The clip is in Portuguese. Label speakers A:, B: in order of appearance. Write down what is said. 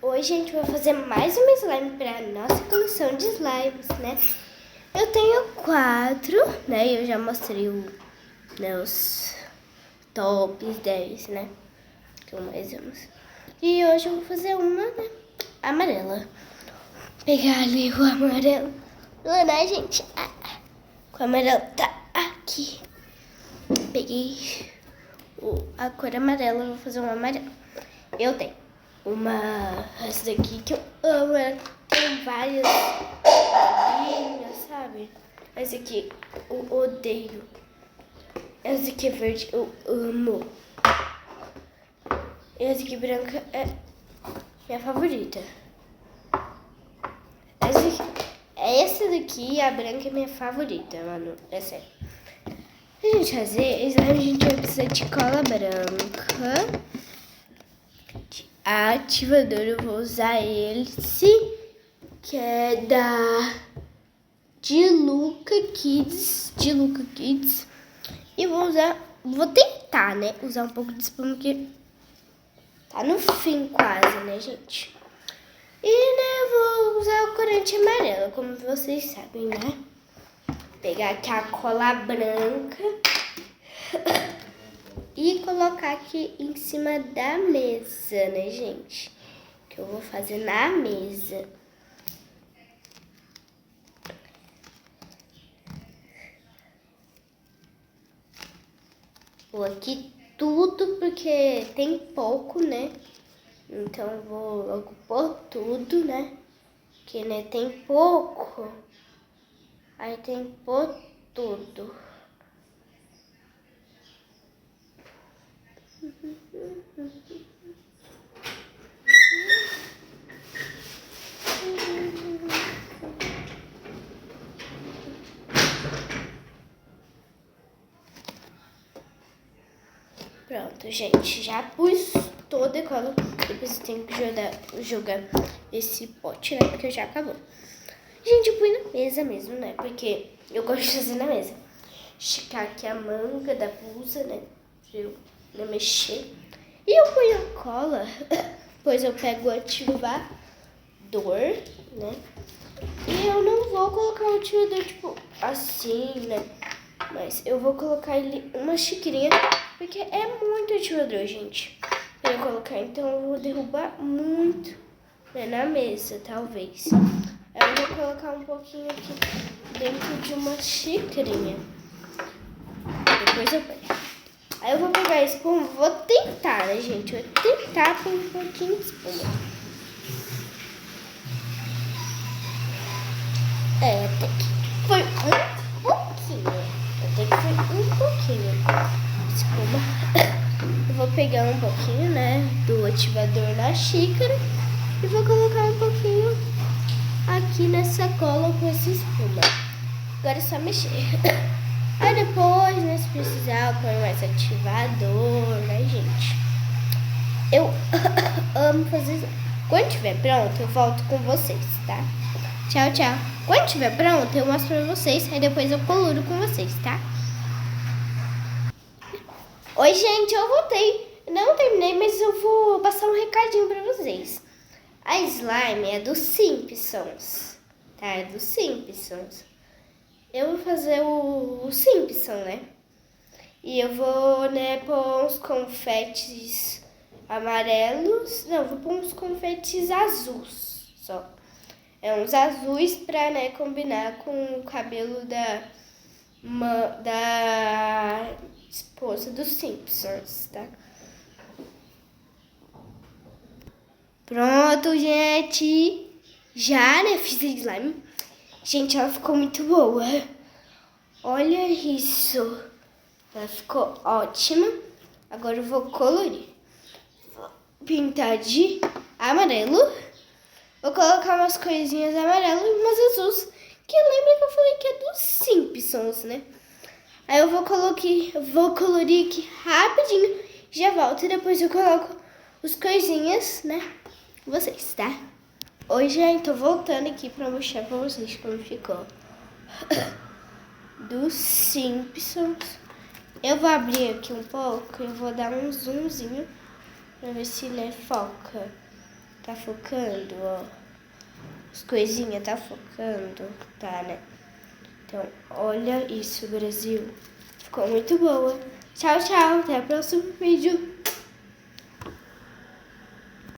A: Hoje, gente, vai fazer mais uma slime para nossa coleção de slimes, né? Eu tenho 4, né? Eu já mostrei os tops 10, né? Que eu mais amo. E hoje eu vou fazer uma, né? Amarela. Pegar ali o amarelo. Não, né, gente? O amarelo tá aqui. Peguei a cor amarela, vou fazer uma amarela. Eu tenho essa daqui que eu amo, ela tem várias bolinhas, sabe? Essa aqui eu odeio. Essa aqui é verde, eu amo. Essa aqui branca é minha favorita. Essa daqui, a branca, é minha favorita, mano. É sério. Pra gente fazer slime, a gente vai precisar de cola branca, de ativador. Eu vou usar esse, que é de Luca Kids. E vou tentar, né, usar um pouco de espuma, porque tá no fim quase, né, gente? E, né, eu vou usar o corante amarelo, como vocês sabem, né? Pegar aqui a cola branca e colocar aqui em cima da mesa, né, gente? Que eu vou fazer na mesa. Vou aqui tudo, porque tem pouco, né? Então eu vou logo pôr tudo, né? Que, né, tem pouco. Aí tem que pôr tudo. Pronto, gente, já pus toda a cola. Depois eu tenho que jogar esse pote, né? Porque já acabou. Gente, eu pus na mesa mesmo, né? Porque eu gosto de fazer na mesa. Esticar aqui a manga da blusa, né? Pra eu não mexer. E eu ponho a cola. Depois eu pego o ativador, né? E eu não vou colocar o ativador, tipo, assim, né? Mas eu vou colocar ele uma xicrinha, porque é muito ativador, gente, pra eu colocar. Então eu vou derrubar muito, né, na mesa, talvez. Eu vou colocar um pouquinho aqui dentro de uma xicrinha. Depois eu pego. Aí eu vou pegar a espuma, vou tentar, né, gente? Eu vou tentar com um pouquinho de espuma. Até que foi um pouquinho. Até que foi um pouquinho de espuma. Eu vou pegar um pouquinho, né, do ativador na xícara e vou colocar um pouquinho aqui nessa cola com essa espuma. Agora é só mexer. Aí depois, né, se precisar, eu ponho mais ativador, né, gente? Eu amo fazer isso. Quando estiver pronto, eu volto com vocês, tá? Tchau, tchau. Quando estiver pronto, eu mostro pra vocês, aí depois eu coloro com vocês, tá? Oi, gente, eu voltei. Não terminei, mas eu vou passar um recadinho pra vocês. A slime é dos Simpsons, tá? É dos Simpsons. Eu vou fazer o Simpson, né? E eu vou, né, pôr uns confetes amarelos. Não, vou pôr uns confetes azuis só. É uns azuis pra, né, combinar com o cabelo da esposa dos Simpsons, tá? Pronto, gente. Já, né, fiz a slime. Gente, ela ficou muito boa. Olha isso. Ela ficou ótima. Agora eu vou colorir. Vou pintar de amarelo. Vou colocar umas coisinhas amarelas e umas azuis. Que lembra que eu falei que é dos Simpsons, né? Aí eu vou colorir aqui rapidinho. Já volto e depois eu coloco as coisinhas, né? Vocês, tá? Oi, gente, tô voltando aqui pra mostrar pra vocês como ficou. Dos Simpsons. Eu vou abrir aqui um pouco e vou dar um zoomzinho pra ver se ele foca. Tá focando, ó. As coisinhas tá focando. Tá, né? Então, olha isso, Brasil. Ficou muito boa. Tchau, tchau. Até o próximo vídeo.